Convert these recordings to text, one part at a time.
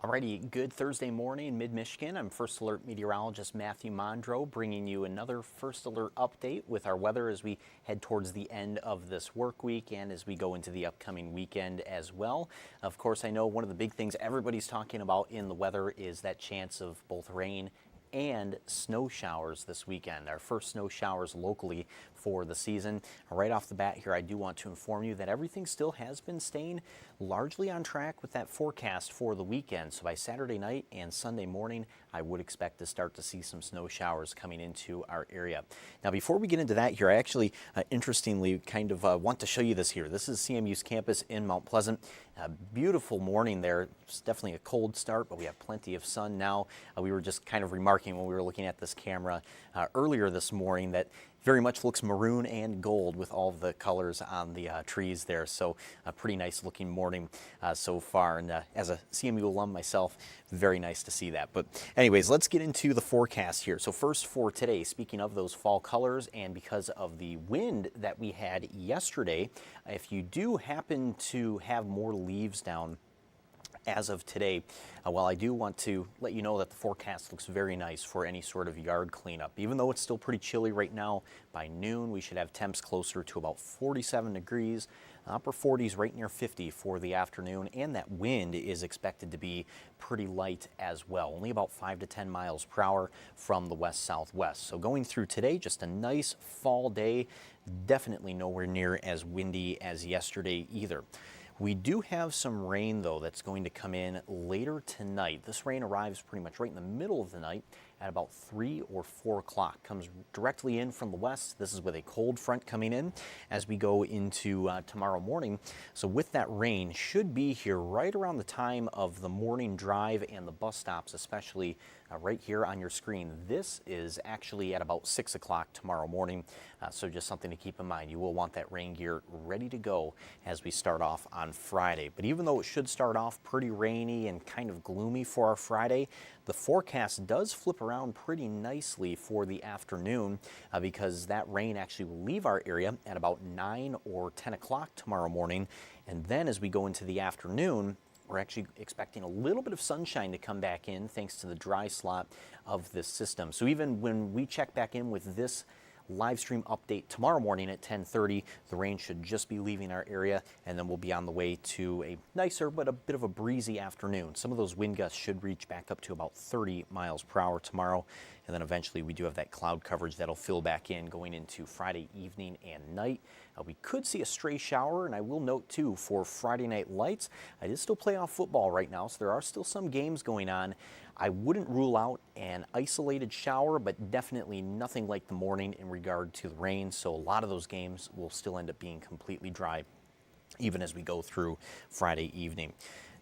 Alrighty, good Thursday morning, mid-Michigan. I'm First Alert meteorologist Matthew Mondro, bringing you another First Alert update with our weather as we head towards the end of this work week and as we go into the upcoming weekend as well. Of course, I know one of the big things everybody's talking about in the weather is that chance of both rain and snow showers this weekend. Our first snow showers locally for the season. Right off the bat here, I do want to inform you that everything still has been staying largely on track with that forecast for the weekend. So by Saturday night and Sunday morning, I would expect to start to see some snow showers coming into our area. Now, before we get into that here, I actually, interestingly, kind of want to show you this here. This is CMU's campus in Mount Pleasant. A beautiful morning there. It's definitely a cold start, but we have plenty of sun now. We were just kind of remarking when we were looking at this camera earlier this morning that very much looks maroon and gold with all the colors on the trees there. So a pretty nice looking morning so far. And as a CMU alum myself, very nice to see that. But anyways, let's get into the forecast here. So first for today, speaking of those fall colors and because of the wind that we had yesterday, if you do happen to have more leaves down as of today, well, I do want to let you know that the forecast looks very nice for any sort of yard cleanup. Even though it's still pretty chilly right now, by noon we should have temps closer to about 47 degrees, upper 40s right near 50 for the afternoon, and that wind is expected to be pretty light as well, only about 5 to 10 miles per hour from the west-southwest. So going through today, just a nice fall day, definitely nowhere near as windy as yesterday either. We do have some rain, though, that's going to come in later tonight. This rain arrives pretty much right in the middle of the night at about 3 or 4 o'clock. Comes directly in from the west. This is with a cold front coming in as we go into tomorrow morning. So with that rain, should be here right around the time of the morning drive and the bus stops, especially right here on your screen. This is actually at about 6 o'clock tomorrow morning, so just something to keep in mind. You will want that rain gear ready to go as we start off on Friday. But even though it should start off pretty rainy and kind of gloomy for our Friday, the forecast does flip around pretty nicely for the afternoon because that rain actually will leave our area at about 9 or 10 o'clock tomorrow morning. And then as we go into the afternoon, we're actually expecting a little bit of sunshine to come back in thanks to the dry slot of this system. So even when we check back in with this live stream update tomorrow morning at 10:30, the rain should just be leaving our area, and then we'll be on the way to a nicer but a bit of a breezy afternoon. Some of those wind gusts should reach back up to about 30 miles per hour tomorrow, and then eventually we do have that cloud coverage that'll fill back in going into Friday evening and night. We could see a stray shower, and I will note too, for Friday night lights, it is still playoff football right now, so there are still some games going on. I wouldn't rule out an isolated shower, but definitely nothing like the morning in regard to the rain, so a lot of those games will still end up being completely dry even as we go through Friday evening.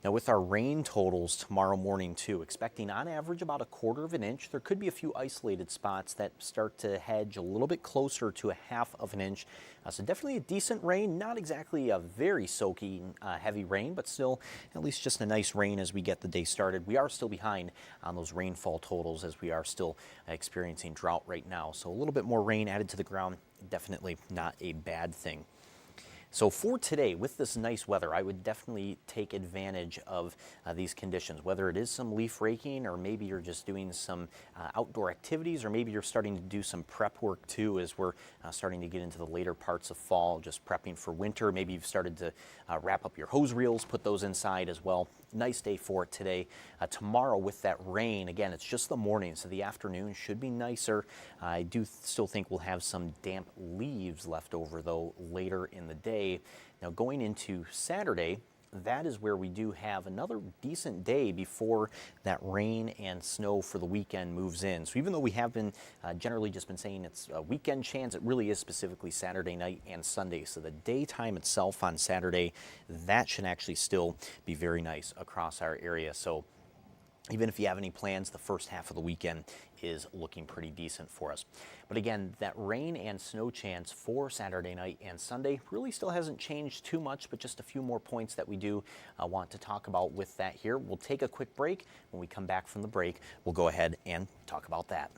Now with our rain totals tomorrow morning too, expecting on average about 1/4 of an inch. There could be a few isolated spots that start to hedge a little bit closer to 1/2 of an inch. So definitely a decent rain, not exactly a very soaking heavy rain, but still at least just a nice rain as we get the day started. We are still behind on those rainfall totals as we are still experiencing drought right now. So a little bit more rain added to the ground, definitely not a bad thing. So for today, with this nice weather, I would definitely take advantage of these conditions, whether it is some leaf raking or maybe you're just doing some outdoor activities, or maybe you're starting to do some prep work too as we're starting to get into the later parts of fall, just prepping for winter. Maybe you've started to wrap up your hose reels, put those inside as well. Nice day for it today. Tomorrow with that rain, again, it's just the morning, so the afternoon should be nicer. I do still think we'll have some damp leaves left over though later in the day. Now going into Saturday, that is where we do have another decent day before that rain and snow for the weekend moves in. So even though we have been generally just been saying it's a weekend chance, it really is specifically Saturday night and Sunday. So the daytime itself on Saturday, that should actually still be very nice across our area. So even if you have any plans, the first half of the weekend is looking pretty decent for us. But again, that rain and snow chance for Saturday night and Sunday really still hasn't changed too much, but just a few more points that we do want to talk about with that here. We'll take a quick break. When we come back from the break, we'll go ahead and talk about that.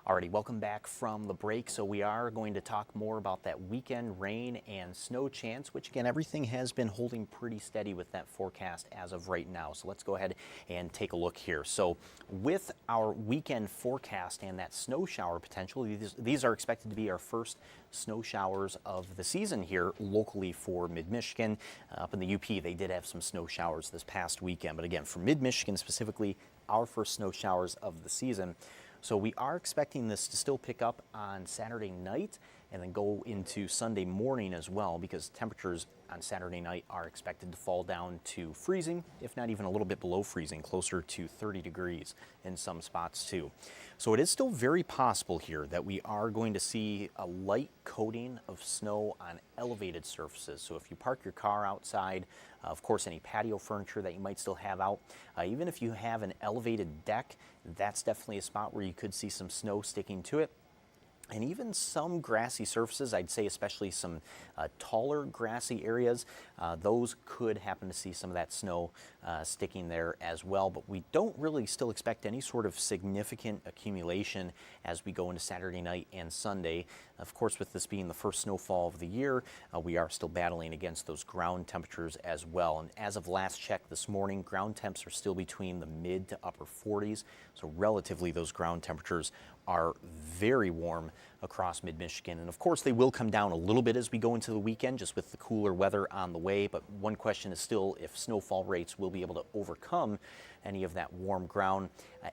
Alrighty, welcome back from the break. So we are going to talk more about that weekend rain and snow chance, which again, everything has been holding pretty steady with that forecast as of right now. So let's go ahead and take a look here. So with our weekend forecast and that snow shower potential, these are expected to be our first snow showers of the season here locally for Mid-Michigan. Up in the UP, they did have some snow showers this past weekend. But again, for Mid-Michigan specifically, our first snow showers of the season. So we are expecting this to still pick up on Saturday night and then go into Sunday morning as well, because temperatures on Saturday night are expected to fall down to freezing, if not even a little bit below freezing, closer to 30 degrees in some spots too. So it is still very possible here that we are going to see a light coating of snow on elevated surfaces. So if you park your car outside, of course any patio furniture that you might still have out, even if you have an elevated deck, that's definitely a spot where you could see some snow sticking to it. And even some grassy surfaces, I'd say especially some taller grassy areas, those could happen to see some of that snow sticking there as well. But we don't really still expect any sort of significant accumulation as we go into Saturday night and Sunday. Of course, with this being the first snowfall of the year, we are still battling against those ground temperatures as well. And as of last check this morning, ground temps are still between the mid to upper 40s. So relatively, those ground temperatures are very warm across Mid-Michigan. And of course, they will come down a little bit as we go into the weekend, just with the cooler weather on the way. But one question is still if snowfall rates will be able to overcome any of that warm ground.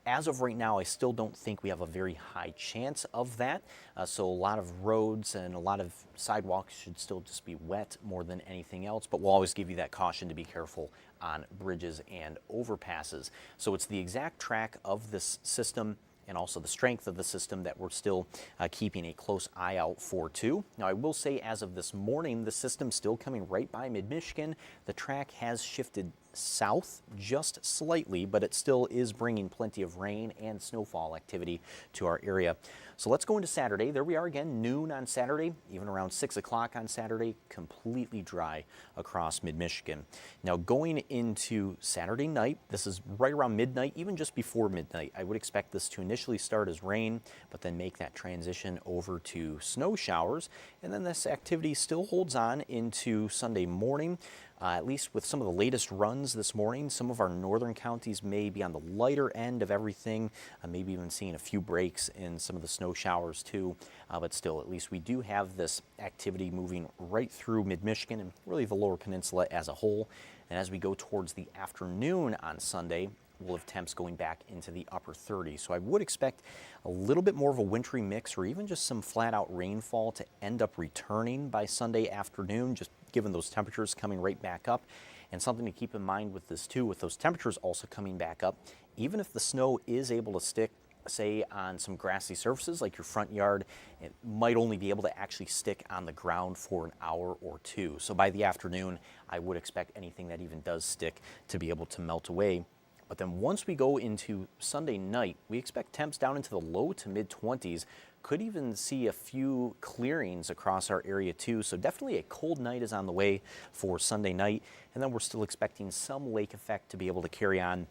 As of right now, I still don't think we have a very high chance of that. So a lot of roads and a lot of sidewalks should still just be wet more than anything else. But we'll always give you that caution to be careful on bridges and overpasses. So it's the exact track of this system and also the strength of the system that we're still keeping a close eye out for too. Now I will say as of this morning, the system's still coming right by Mid-Michigan. The track has shifted south just slightly, but it still is bringing plenty of rain and snowfall activity to our area. So let's go into Saturday. There we are again, noon on Saturday, even around 6 o'clock on Saturday, completely dry across Mid-Michigan. Now going into Saturday night, this is right around midnight, even just before midnight. I would expect this to initially start as rain, but then make that transition over to snow showers. And then this activity still holds on into Sunday morning. At least with some of the latest runs this morning, some of our northern counties may be on the lighter end of everything, maybe even seeing a few breaks in some of the snow showers too. But still, at least we do have this activity moving right through Mid-Michigan and really the lower peninsula as a whole. And as we go towards the afternoon on Sunday, we'll have temps going back into the upper 30s. So I would expect a little bit more of a wintry mix or even just some flat out rainfall to end up returning by Sunday afternoon, just given those temperatures coming right back up. And something to keep in mind with this too, with those temperatures also coming back up, even if the snow is able to stick, say on some grassy surfaces like your front yard, it might only be able to actually stick on the ground for an hour or two. So by the afternoon, I would expect anything that even does stick to be able to melt away. But then once we go into Sunday night, we expect temps down into the low to mid 20s. Could even see a few clearings across our area too. So definitely a cold night is on the way for Sunday night. And then we're still expecting some lake effect to be able to carry on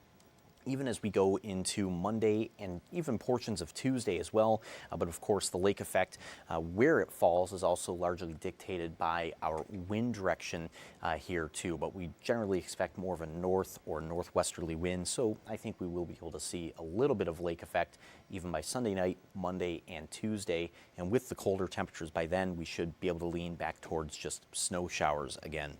even as we go into Monday and even portions of Tuesday as well. But of course, the lake effect, where it falls, is also largely dictated by our wind direction here too. But we generally expect more of a north or northwesterly wind. So I think we will be able to see a little bit of lake effect even by Sunday night, Monday, and Tuesday. And with the colder temperatures by then, we should be able to lean back towards just snow showers again.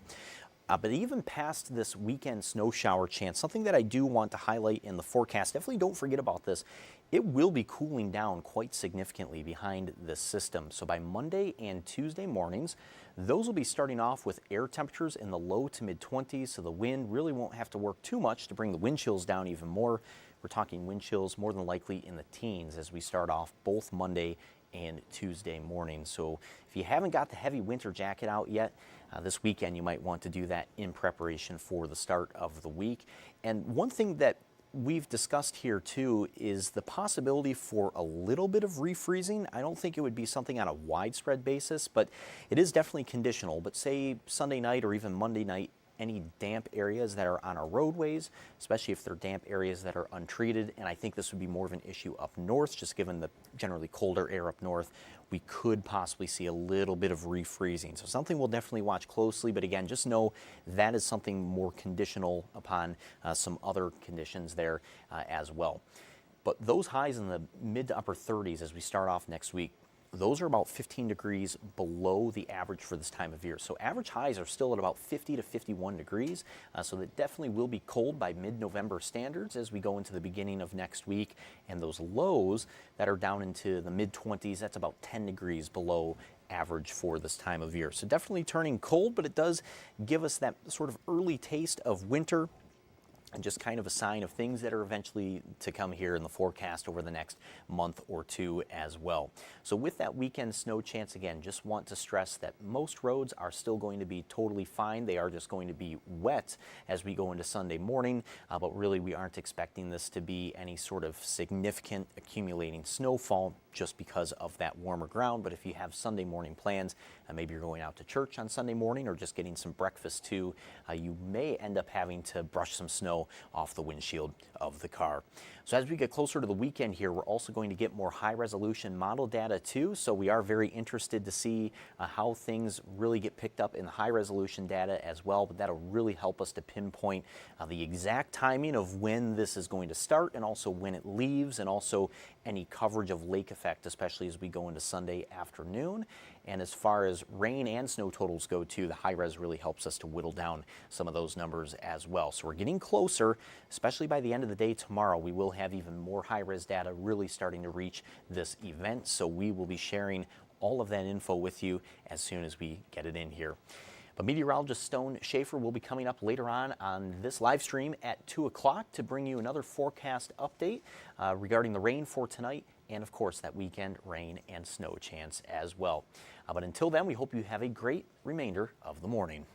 But even past this weekend snow shower chance, something that I do want to highlight in the forecast, definitely don't forget about this, it will be cooling down quite significantly behind this system. So by Monday and Tuesday mornings, those will be starting off with air temperatures in the low to mid 20s, so the wind really won't have to work too much to bring the wind chills down even more. We're talking wind chills more than likely in the teens as we start off both Monday and Tuesday morning. So if you haven't got the heavy winter jacket out yet, this weekend you might want to do that in preparation for the start of the week. And one thing that we've discussed here too is the possibility for a little bit of refreezing. I don't think it would be something on a widespread basis, but it is definitely conditional. But say Sunday night or even Monday night, any damp areas that are on our roadways, especially if they're damp areas that are untreated. And I think this would be more of an issue up north, just given the generally colder air up north. We could possibly see a little bit of refreezing. So something we'll definitely watch closely, but again, just know that is something more conditional upon some other conditions there as well. But those highs in the mid to upper 30s as we start off next week, those are about 15 degrees below the average for this time of year. So average highs are still at about 50 to 51 degrees. So that definitely will be cold by mid-November standards as we go into the beginning of next week. And those lows that are down into the mid-20s, that's about 10 degrees below average for this time of year. So definitely turning cold, but it does give us that sort of early taste of winter, and just kind of a sign of things that are eventually to come here in the forecast over the next month or two as well. So with that weekend snow chance, again, just want to stress that most roads are still going to be totally fine. They are just going to be wet as we go into Sunday morning, but really we aren't expecting this to be any sort of significant accumulating snowfall just because of that warmer ground. But if you have Sunday morning plans, maybe you're going out to church on Sunday morning or just getting some breakfast too, you may end up having to brush some snow off the windshield of the car. So as we get closer to the weekend here, we're also going to get more high resolution model data too. So we are very interested to see how things really get picked up in the high resolution data as well. But that'll really help us to pinpoint the exact timing of when this is going to start, and also when it leaves, and also any coverage of lake effect, especially as we go into Sunday afternoon. And as far as rain and snow totals go too, the high res really helps us to whittle down some of those numbers as well. So we're getting closer, especially by the end of the day tomorrow. We will have even more high res data really starting to reach this event. So we will be sharing all of that info with you as soon as we get it in here. But meteorologist Stone Schaefer will be coming up later on this live stream at 2 o'clock to bring you another forecast update regarding the rain for tonight, and of course that weekend rain and snow chance as well. But until then, we hope you have a great remainder of the morning.